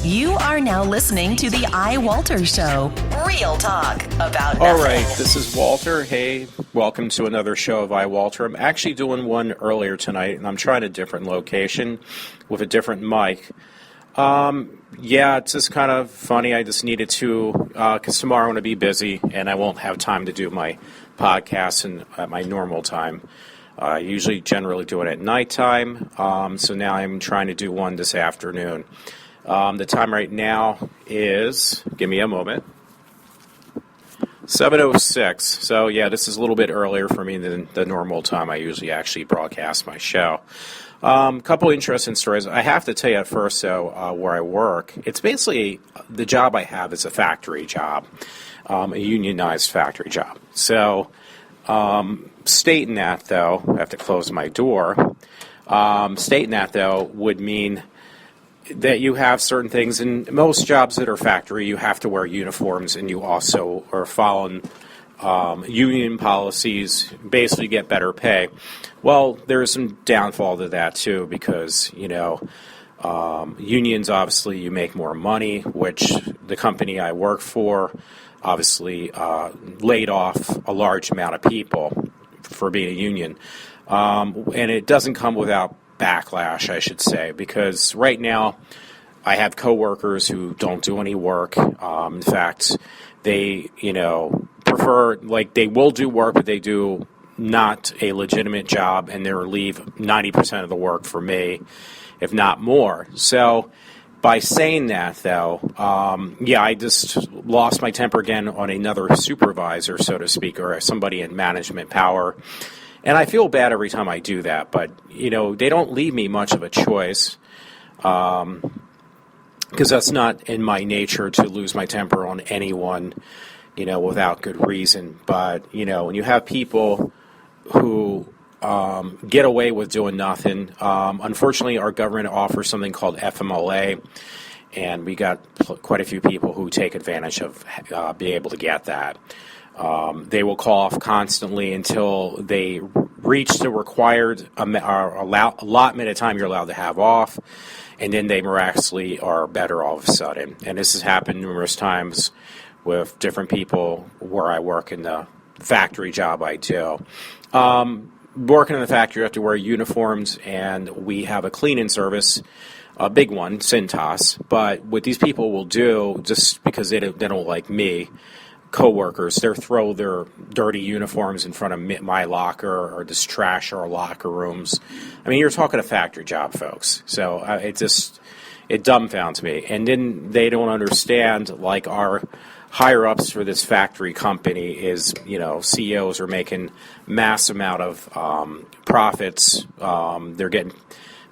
You are now listening to the iWalter Show. Real talk about nothing. All right, this is Walter. Hey, welcome to another show of iWalter. I'm actually doing one earlier tonight, and I'm trying a different location with a different mic. Yeah, it's just kind of funny. I just needed to, because tomorrow I'm going to be busy, and I won't have time to do my podcast at my normal time. I usually generally do it at nighttime, so now I'm trying to do one this afternoon. The time right now is, give me a moment, 7:06. So, yeah, this is a little bit earlier for me than the normal time I usually actually broadcast my show. Couple interesting stories. I have to tell you at first, though, where I work. It's basically, the job I have is a factory job, a unionized factory job. So, stating that, though, I have to close my door. Stating that, though, would mean that you have certain things. In most jobs that are factory, you have to wear uniforms, and you also are following union policies, basically get better pay. Well, there's some downfall to that, too, because, unions, obviously, you make more money, which the company I work for obviously laid off a large amount of people for being a union. And it doesn't come without backlash, I should say, because right now I have coworkers who don't do any work. In fact, they, prefer, they will do work, but they do not a legitimate job, and they'll leave 90% of the work for me, if not more. So by saying that, though, I just lost my temper again on another supervisor, so to speak, or somebody in management power. And I feel bad every time I do that, but, they don't leave me much of a choice, because that's not in my nature to lose my temper on anyone, without good reason. But, when you have people who get away with doing nothing, unfortunately our government offers something called FMLA, and we got quite a few people who take advantage of being able to get that. They will call off constantly until they reach the required allotment of time you're allowed to have off, and then they miraculously are better all of a sudden. And this has happened numerous times with different people where I work in the factory job I do. Working in the factory, you have to wear uniforms, and we have a cleaning service, a big one, Cintas. But what these people will do, just because they don't like me, co-workers, they'll throw their dirty uniforms in front of my locker or just trash our locker rooms. I mean, you're talking a factory job, folks. So it dumbfounds me. And then they don't understand, our higher-ups for this factory company is, CEOs are making mass amount of profits. They're getting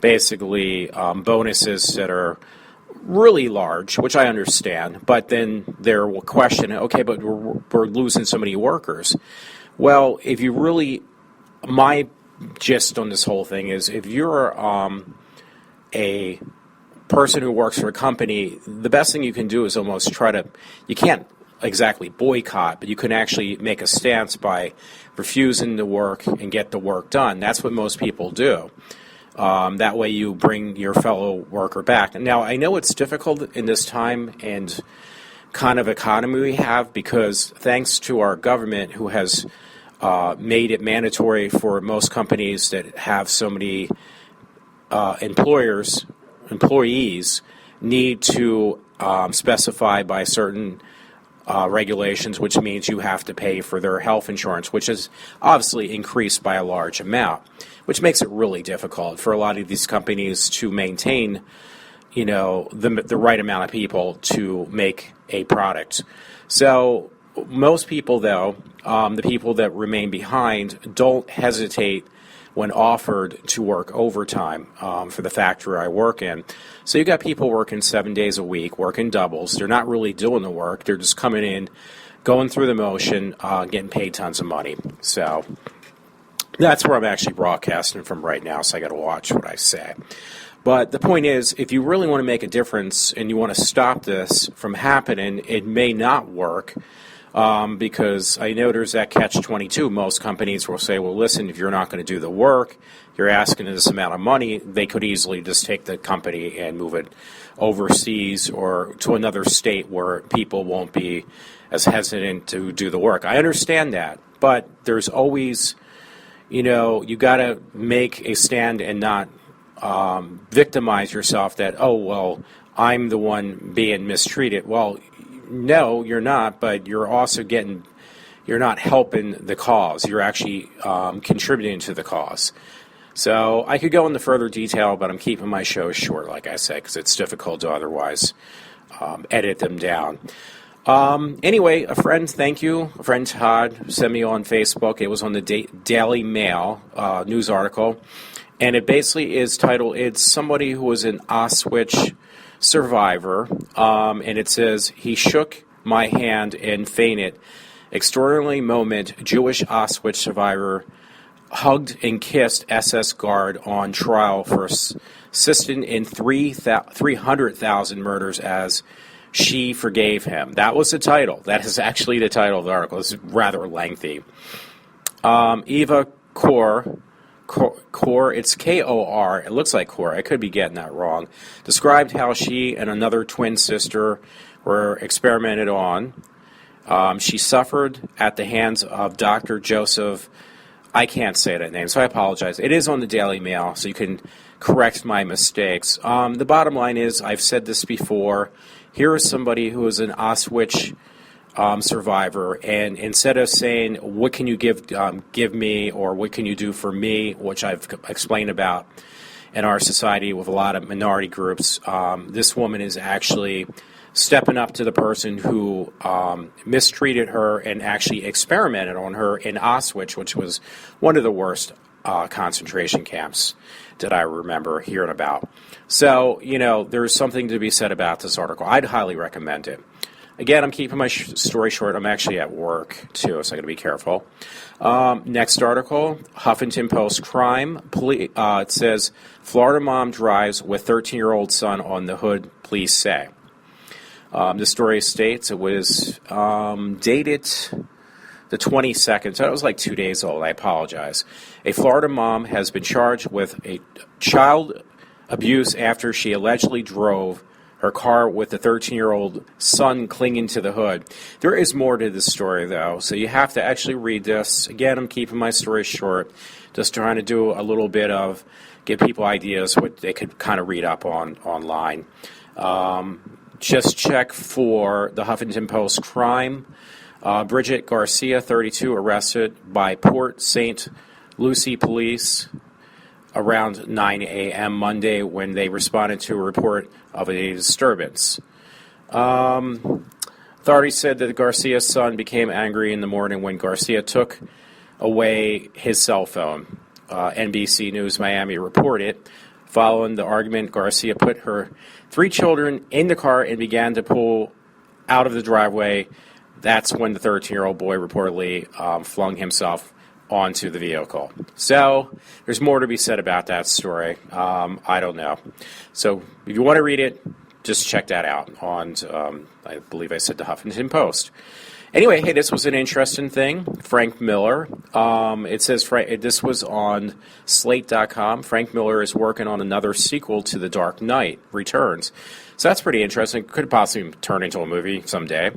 basically bonuses that are really large, which I understand, but then there will question, okay, but we're losing so many workers. Well, if you really, my gist on this whole thing is, if you're a person who works for a company, the best thing you can do is almost you can't exactly boycott, but you can actually make a stance by refusing to work and get the work done. That's what most people do. That way you bring your fellow worker back. Now, I know it's difficult in this time and kind of economy we have, because thanks to our government, who has made it mandatory for most companies that have so many employees need to specify by certain regulations, which means you have to pay for their health insurance, which is obviously increased by a large amount, which makes it really difficult for a lot of these companies to maintain, the right amount of people to make a product. So most people, though, the people that remain behind, don't hesitate when offered to work overtime for the factory I work in. So you got people working 7 days a week, working doubles. They're not really doing the work. They're just coming in, going through the motion, getting paid tons of money. So that's where I'm actually broadcasting from right now, so I got to watch what I say. But the point is, if you really want to make a difference and you want to stop this from happening, it may not work because I know there's that catch-22. Most companies will say, well, listen, if you're not going to do the work, you're asking this amount of money, they could easily just take the company and move it overseas or to another state where people won't be as hesitant to do the work. I understand that, but there's always, you got to make a stand and not victimize yourself that, oh, well, I'm the one being mistreated. Well, no, you're not, but you're not helping the cause. You're actually contributing to the cause. So I could go into further detail, but I'm keeping my shows short, like I said, because it's difficult to otherwise edit them down. Anyway, a friend Todd, sent me on Facebook. It was on the Daily Mail news article, and it basically is titled, it's somebody who was an Auschwitz survivor, and it says, he shook my hand and fainted. Extraordinary moment, Jewish Auschwitz survivor hugged and kissed SS guard on trial for assisting in 300,000 murders as she forgave him. That was the title. That is actually the title of the article. It's rather lengthy. Eva Kor, it's K-O-R, it looks like Kor, I could be getting that wrong, described how she and another twin sister were experimented on. She suffered at the hands of Dr. Joseph, I can't say that name, so I apologize. It is on the Daily Mail, so you can correct my mistakes. The bottom line is, I've said this before, here is somebody who is an Auschwitz survivor, and instead of saying, what can you give me, or what can you do for me, which I've explained about in our society with a lot of minority groups, this woman is actually stepping up to the person who mistreated her and actually experimented on her in Auschwitz, which was one of the worst concentration camps that I remember hearing about. So, there's something to be said about this article. I'd highly recommend it. Again, I'm keeping my story short. I'm actually at work, too, so I got to be careful. Next article, Huffington Post crime. It says, Florida mom drives with 13-year-old son on the hood, police say. The story states it was dated the 22nd, so it was like 2 days old. I apologize. A Florida mom has been charged with a child abuse after she allegedly drove her car with a 13-year-old son clinging to the hood. There is more to this story, though, so you have to actually read this. Again, I'm keeping my story short, just trying to do a little bit of give people ideas what they could kind of read up on online. Just check for the Huffington Post crime. Bridget Garcia, 32, arrested by Port St. Lucie police around 9 a.m. Monday when they responded to a report of a disturbance. Authorities said that Garcia's son became angry in the morning when Garcia took away his cell phone. NBC News Miami reported. Following the argument, Garcia put her 3 children in the car and began to pull out of the driveway. That's when the 13-year-old boy reportedly flung himself onto the vehicle. So there's more to be said about that story. I don't know. So if you want to read it, just check that out on, I believe I said the Huffington Post. Anyway, hey, this was an interesting thing. Frank Miller. It says this was on Slate.com. Frank Miller is working on another sequel to The Dark Knight Returns. So that's pretty interesting. Could possibly turn into a movie someday.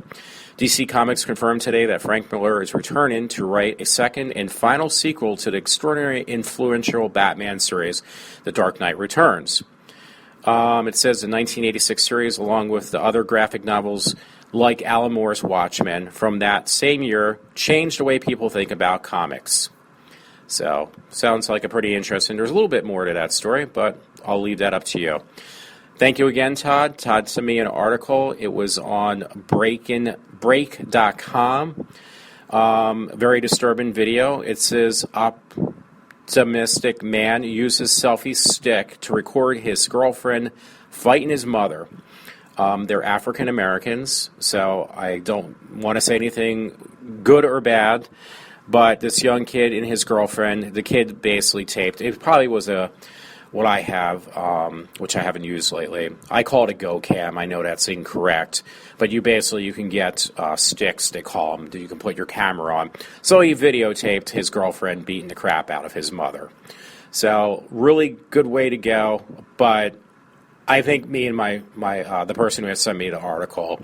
DC Comics confirmed today that Frank Miller is returning to write a second and final sequel to the extraordinarily influential Batman series, The Dark Knight Returns. It says the 1986 series, along with the other graphic novels like Alan Moore's Watchmen from that same year, changed the way people think about comics. So, sounds like a pretty interesting. There's a little bit more to that story, but I'll leave that up to you. Thank you again, Todd. Todd sent me an article. It was on break.com. Very disturbing video. It says optimistic man uses selfie stick to record his girlfriend fighting his mother. They're African Americans, so I don't want to say anything good or bad, but this young kid and his girlfriend, the kid basically taped. It probably was a what I have, which I haven't used lately. I call it a GoCam. I know that's incorrect, but you can get sticks, they call them, that you can put your camera on. So he videotaped his girlfriend beating the crap out of his mother. So really good way to go, but I think me and the person who had sent me the article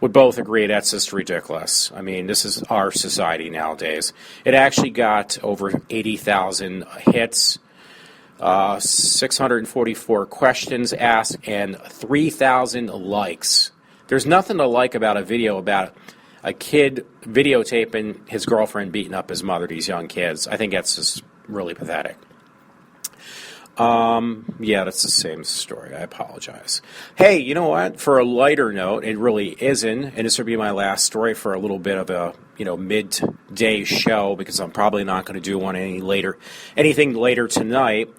would both agree that's just ridiculous. I mean, this is our society nowadays. It actually got over 80,000 hits, 644 questions asked, and 3,000 likes. There's nothing to like about a video about a kid videotaping his girlfriend beating up his mother, these young kids. I think that's just really pathetic. Yeah, that's the same story. I apologize. Hey, you know what? For a lighter note, it really isn't, and this will be my last story for a little bit of a midday show, because I'm probably not going to do anything later tonight.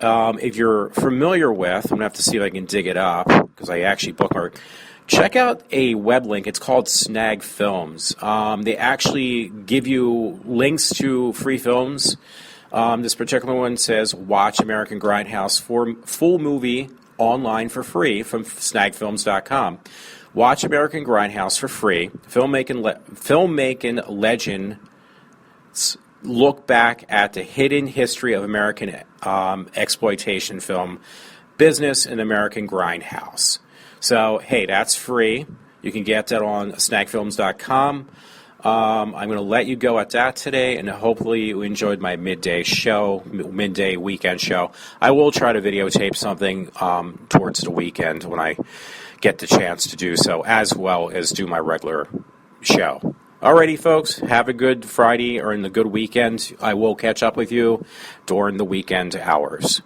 If you're familiar with, I'm going to have to see if I can dig it up, because I actually bookmarked. Check out a web link. It's called Snag Films. They actually give you links to free films. This particular one says, watch American Grindhouse for full movie online for free from snagfilms.com. Watch American Grindhouse for free. Filmmaking legends look back at the hidden history of American exploitation film business in American Grindhouse. So, hey, that's free. You can get that on snagfilms.com. I'm going to let you go at that today, and hopefully you enjoyed my midday weekend show. I will try to videotape something towards the weekend when I get the chance to do so, as well as do my regular show. Alrighty, folks, have a good Friday or in the good weekend. I will catch up with you during the weekend hours.